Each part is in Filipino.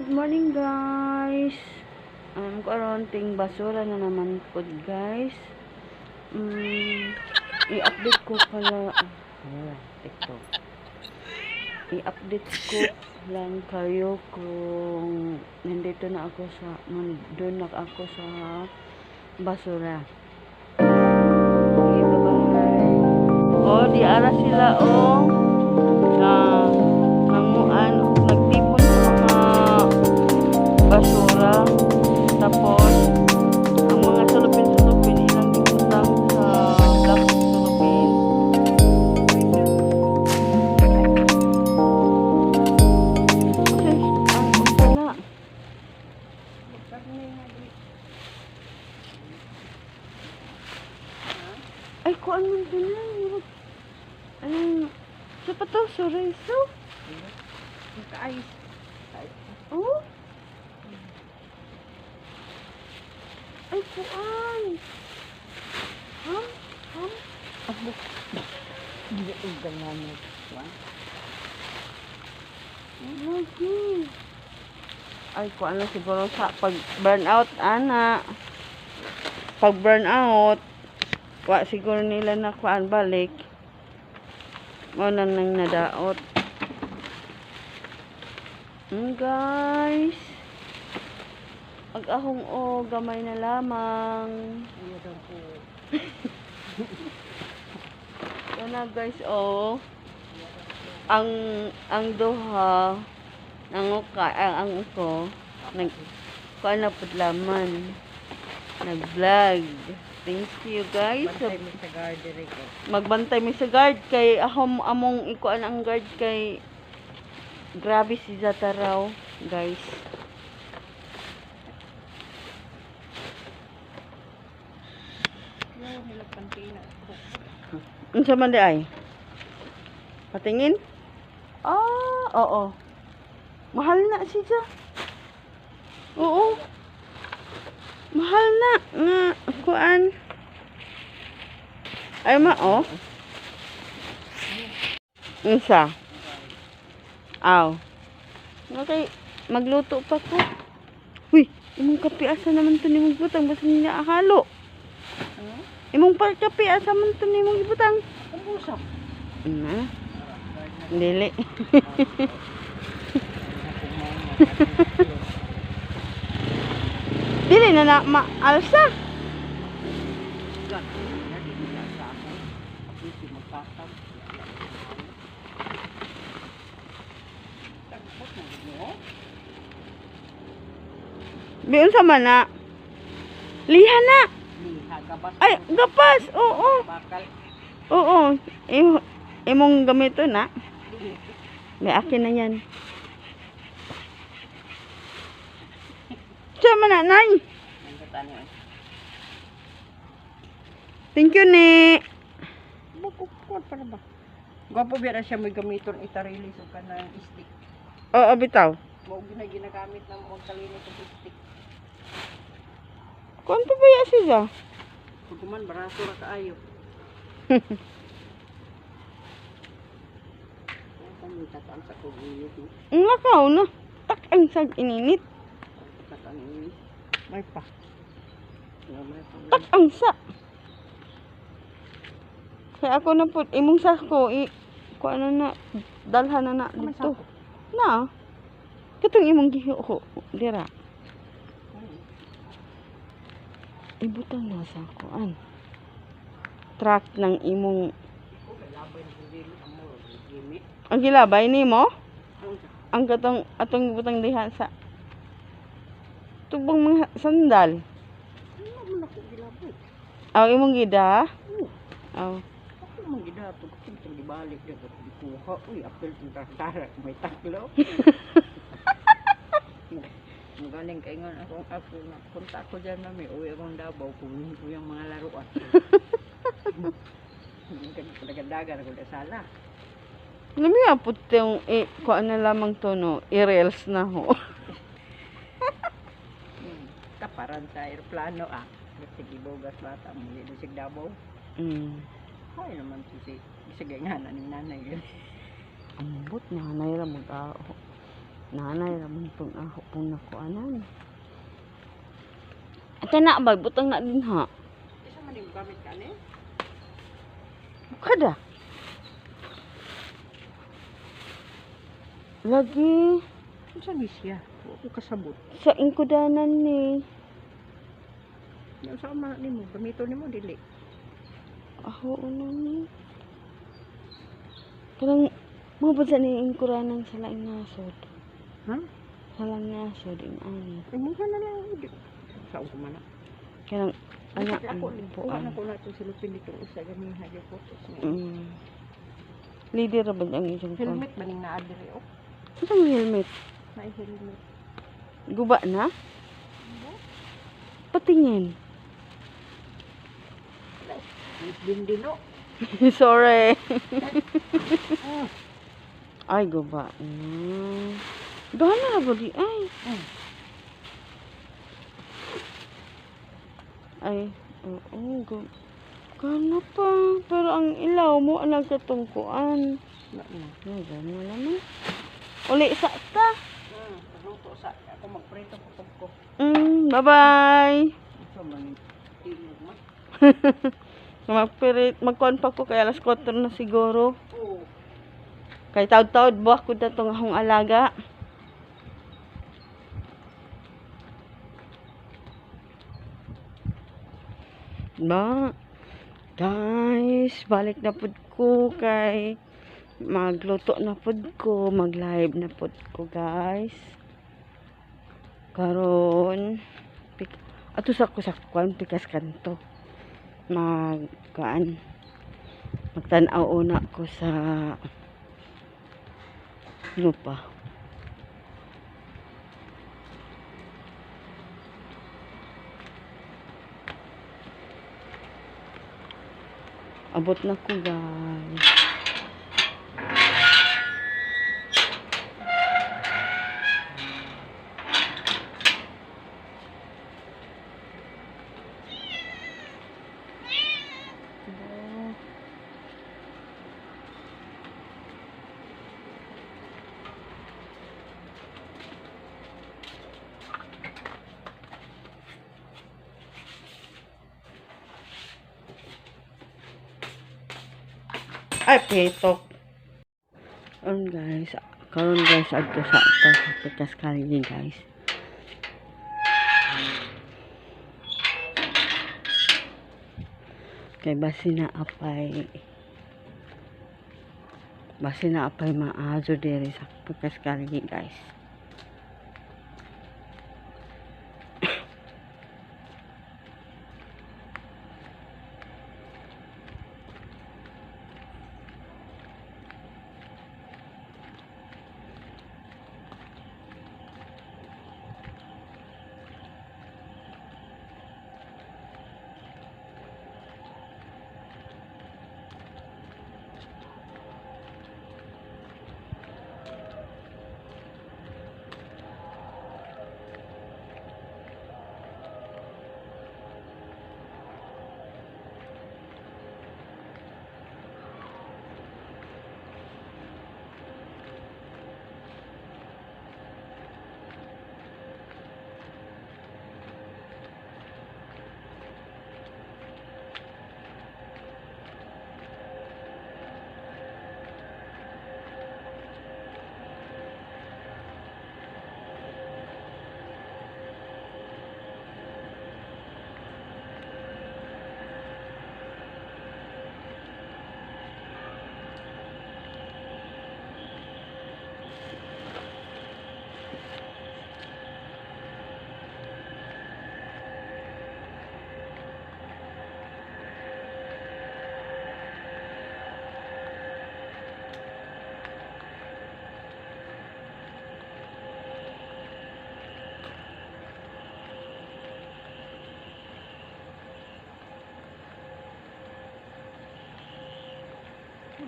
good morning guys. Karon ting basura na naman pod guys. I-update ko pala TikTok. I-update ko lang kayo kung nandito na ako sa doon na ako sa basura. Oh, di ara sila nanguan nagtipon sa mga basura, tapos ang mga sulupin ilang ibutang sa black sulupin. Kasi ang usala ay kuan man na siapa to? Sorry, so? Ice. Oh? Ay, kuan. Ham? Abok. Hindi ko ganyan mo. Lagi. Ay, kuan lang siguro sa pag-burnout, ana. Pag-burnout, kuha siguro nila na kuan balik. Wala nang nadaot. Guys.Ag-ahong gamay na lamang. Iya daw po. Yan na guys, ang duha ang uko kuan na pud laman. Nag-vlog. Thank you guys. Bantay mo sa garden ko. Magbantay mi sa guard kay among ikuan ang guard kay grabe si Zataraw guys. Unsa man di ay? Patingin? Oo. Mahal na siya. Oo. Mahal na nga kuan. Ay Unsa? Aw. Okay, magluto pa ko. Uy, imong kape asa naman to nimong butang basta niya ahalo. Imong kape asa man to nimong ibutang? Umusap. Dili. Dili na maalsa. Biyon sa mana. Liha na. Ay, gapas. Oo. Oo. Imong gamito na. May akin na yan. Sama na, nay. Thank you, ni. Bukod para ba? Gwapo biya na siya may gamiton itarili so kanang stick. Oo, bitaw. Mo ginagamit na mo kalinis sa stick. Kunto ba ya siya? Kuman baraso ra kaayo. Ang tataan sa kugiyo. Nakaw na. Tak ang sag ininit. May pa. Tak ang sa. Kaya ako na po, imong sako, kuha na dalhan na dito. Na. Katong imong giho dira. Ibutang na sa kuan. Truck ng imong ang gilabay nimo? Ang atong ibutang diha sa tubong mga sandal. Aw imong gida? Aw. Ako mong gidato ko itong dibalik dyan at dikuha. Uy, apel itong tartara. May taklo. Magaling kayo nga ako na punta ko dyan mami. Uwi akong Davao. Kunin ko yung mga laruan. Nagadagan ako na sala. Namiya po yung kuan na lamang to no. I-reels na ho. Kaparan sa aeroplano Sige, bogas bata. Muli na sig Davao. Ay naman sige nga na ni nanay yun. Ambot na nanay ra Nanay ramon pong ako pong nakuanan. Ate na ba butang na din ha. Isa man yung gamit ka ni. Kada. Lagi Unsa ni siya? Wa ko kasabot. sa ingkudanan ni. Yung sa man nimo, gamito nimo dili. Ako una ni. Kanang mga ba ni ingkuranan sa laing nasod. Ha? Sa laing nasod ani. Ay mo na lang di. Sa ko man. Kanang anak ako po ko na ko na to silupin dito usa gani hadyo ko. Leader ra ba ang isang phone? Helmet ba ning naa diri oh? Isang helmet. May helmet. Guba na? Patingin. Dindino. Sorry. Ah. Ay, guba na. Gana na ba di? Ay. Ay. Oo, gana pa. Pero ang ilaw mo, ang nagkatungkuan. Na. Ay, gana naman. Uli sa ta. Luto sa ako magprito putog ko. Bye-bye. Sa man tingog ma. Magkuhan pa ko kay alas 4 na siguro. Oo. Kay taud-taud buwak ko na itong akong alaga. Ba? Guys, balik na pud ko kay magluto na pud ko, mag-live na pud ko, guys. Karon ato sa kuan pikas kanto. Magtanaw una ko sa lupa. Abot na ko, guys. Ay, pitok. Karon guys, adto sa pikas kalye, guys. Kay basi na apay maazo diri sa pikas kalye, guys.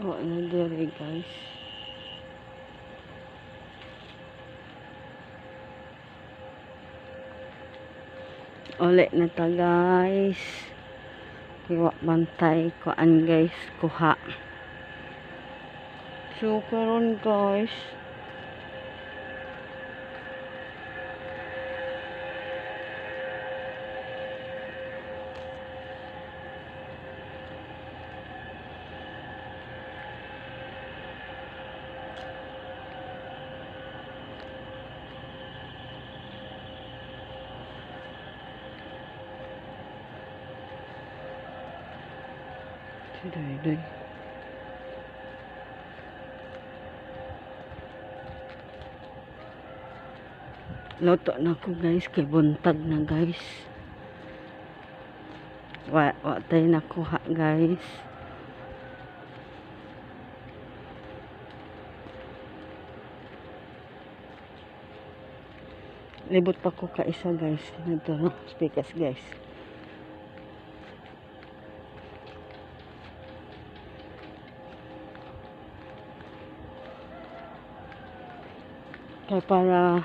Oh, ano diri, guys. Uli na ta, guys. Kiwa bantay ko guys, kuha. So karon, guys, Day. Luto na ko guys, kay buntag na guys. Wa tayo nakuha guys. Libot pa ko ka isa guys. Ito no, speakers guys. Kaya para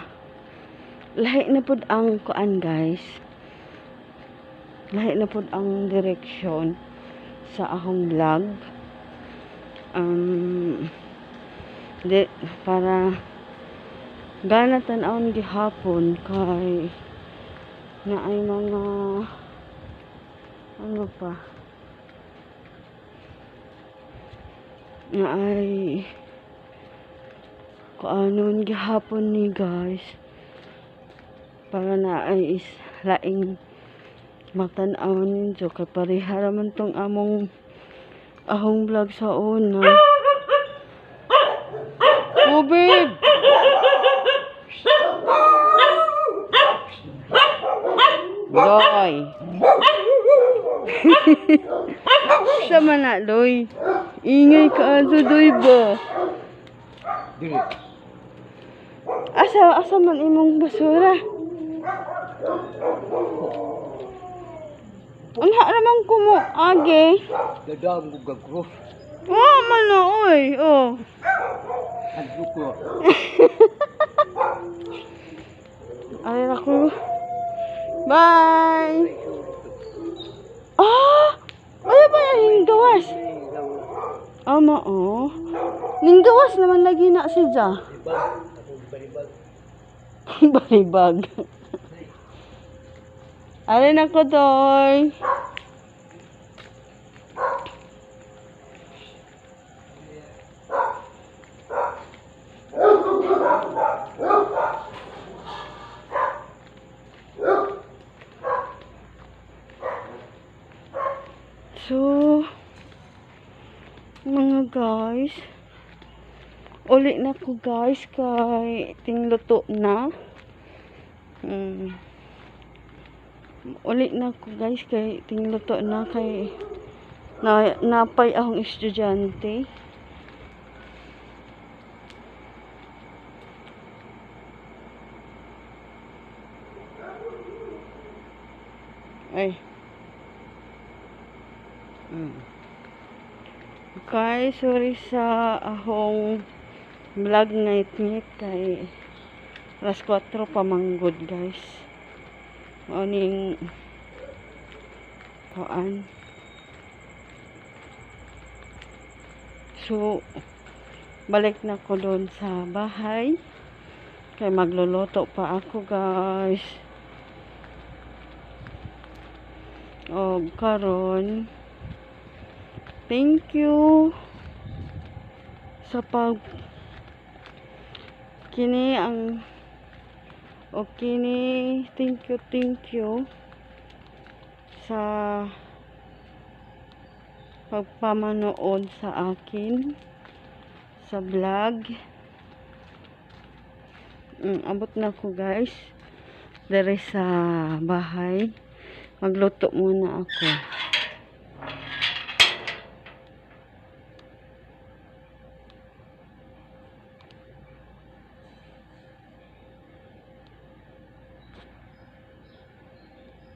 lahi na pud ang kuan guys. Lahi na pud ang direksyon sa akong vlog. Para gana tan-awon gihapon kay naay mga ano pa naay kuanon gihapon ni guys para naay is laing matan-awon ninyo kay pareha raman tong ahong vlog sa una. Tubig! Loy! Sama na, Loy. Ingay ka ato, Loy ba? Dili. Asa man imong basura? Unha naman ko mo, age. Dadam ko gagros. Oh, man na, oy. Oh. Ano ko? Ay, ako. Bye! Ah! Ano ba yan? Hinggawas? Ama, oh. Hinggawas naman lagi na siya. Balibag. Alin ako, Doy. So, mga guys, uli na ko guys kay tingluto na. Uli na ko guys kay tingluto na kay napay akong estudyante. Ay. Okay, sorry sa ahong vlog night kay alas 4 pa manggod guys. Morning kuan. So balik na ko doon sa bahay kay magluluto pa ako guys. O karon, thank you sa kini ang thank you sa pagpamanood sa akin sa vlog. Abot na ko guys dere sa bahay, magluto muna ako.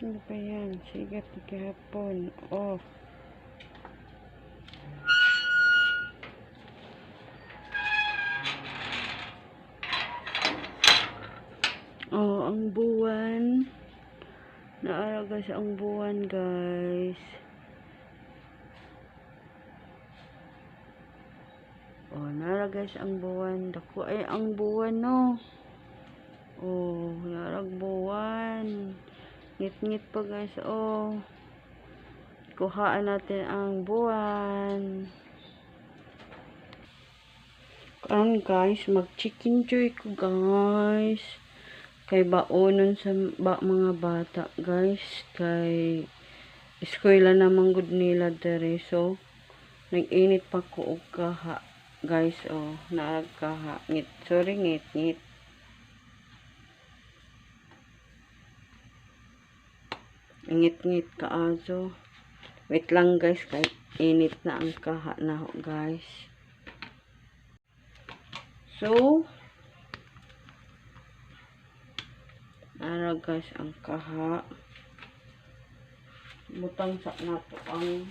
Ano pa yan? Sigat kahapon. Oh. Oh, ang buwan. Naaraga sa ang buwan, guys. Oh, naaraga sa ang buwan. Dako ay ang buwan, no. Oh, narag buwan. Ngit-ngit pa guys, oh. Kuhaan natin ang buwan. Karon guys, mag-chicken joy ko guys. Kay baonon sa mga bata guys. Kay eskwela naman good nila dere. So, Nag-init pa ko og kaha. Guys, oh, naagkaha. Ngit, sorry, ngit, ngit. Ngit-ngit kaazo. Wait lang guys, kay init na ang kaha na ho, guys. So, ara guys ang kaha. Butang sa nato ang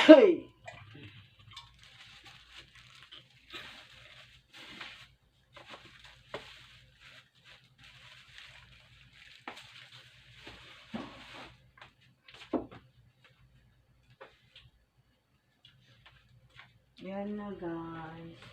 Hey! Yan na guys.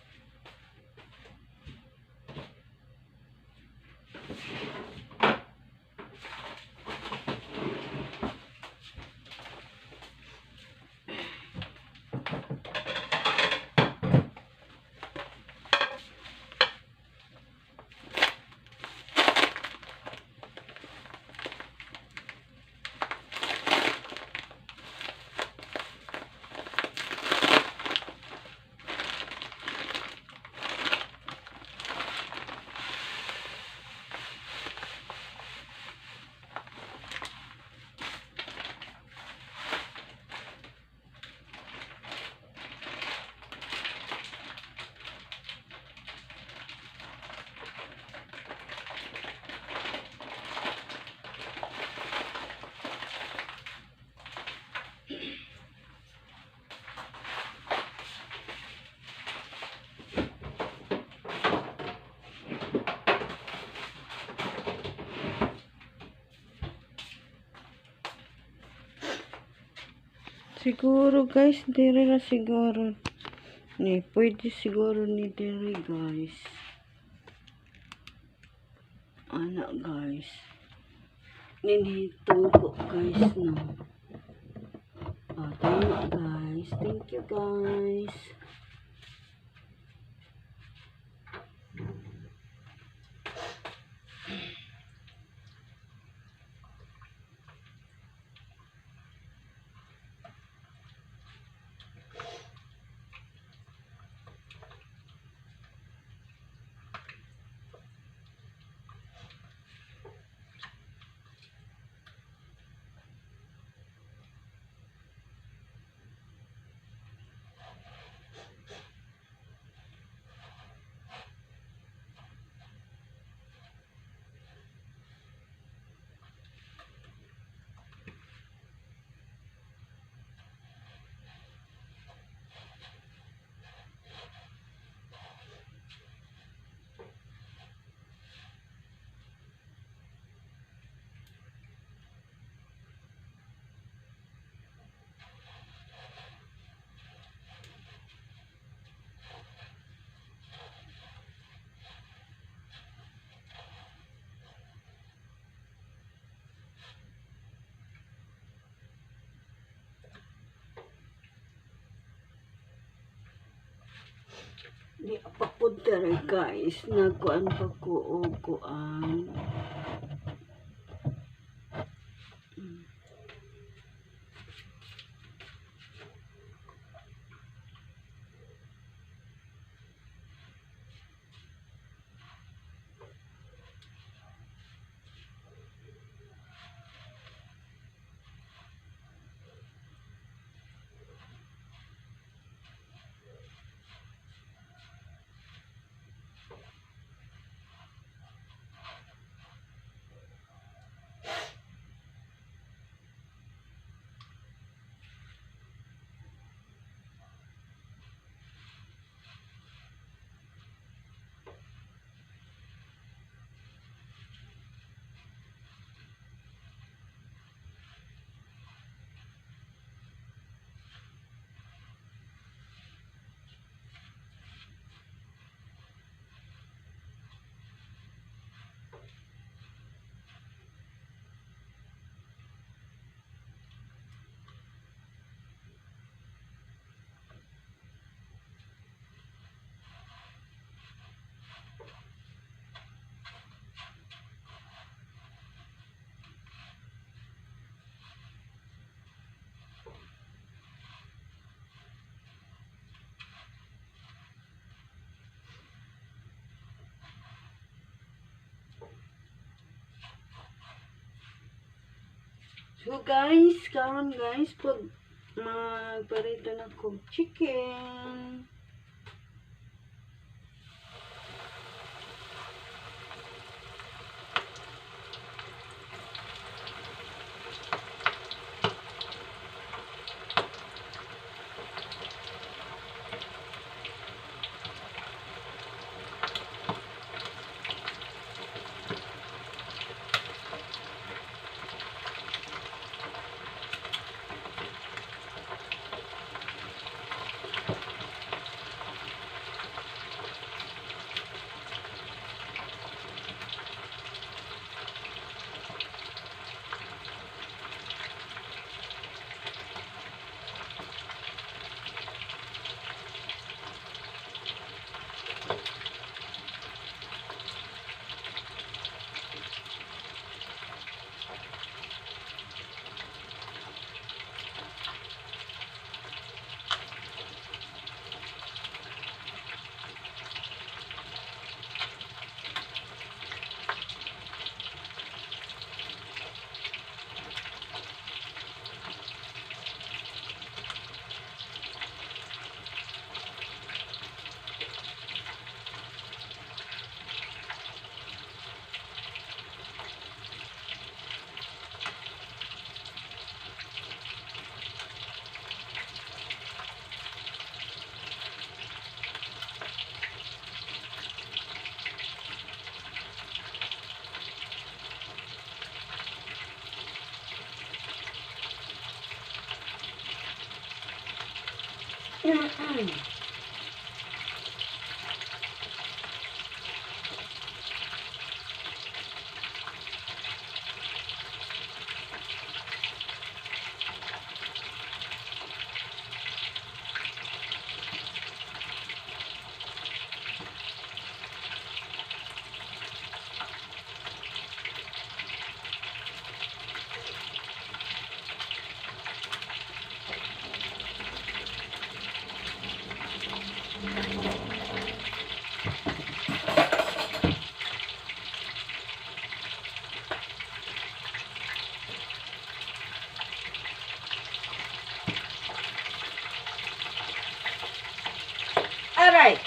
Siguro guys, dire na siguro. Ni, pwede siguro ni dire guys. Anak guys. Ninito ko guys no. Tayo guys. Thank you guys. Di pa po dere guys. Nagkuan pa ko o kuan. So guys, karon guys, pag magparito na kong chicken. Alright.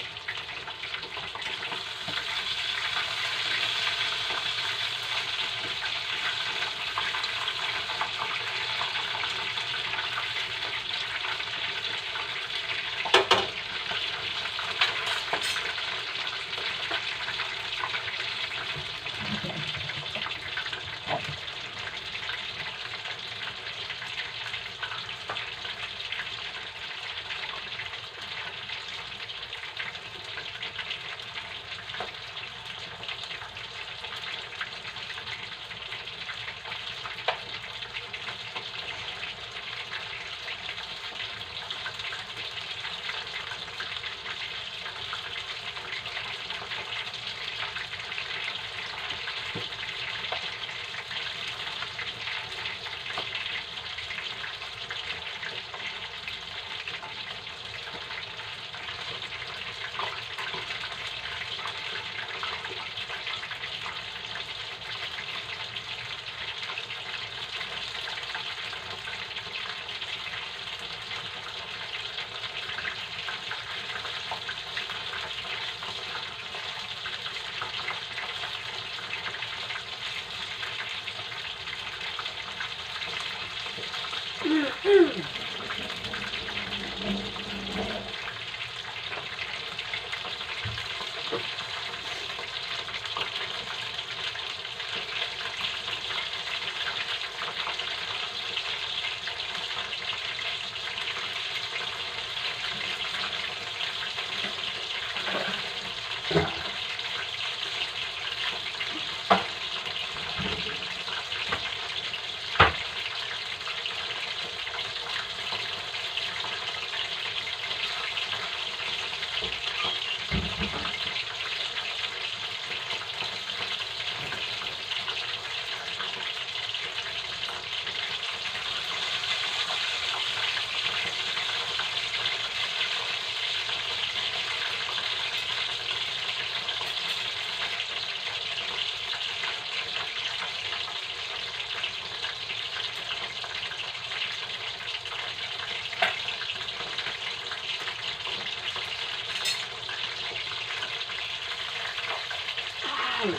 Yan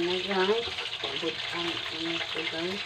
na guys. Pagod ang ano ko guys.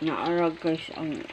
Naarag guys ang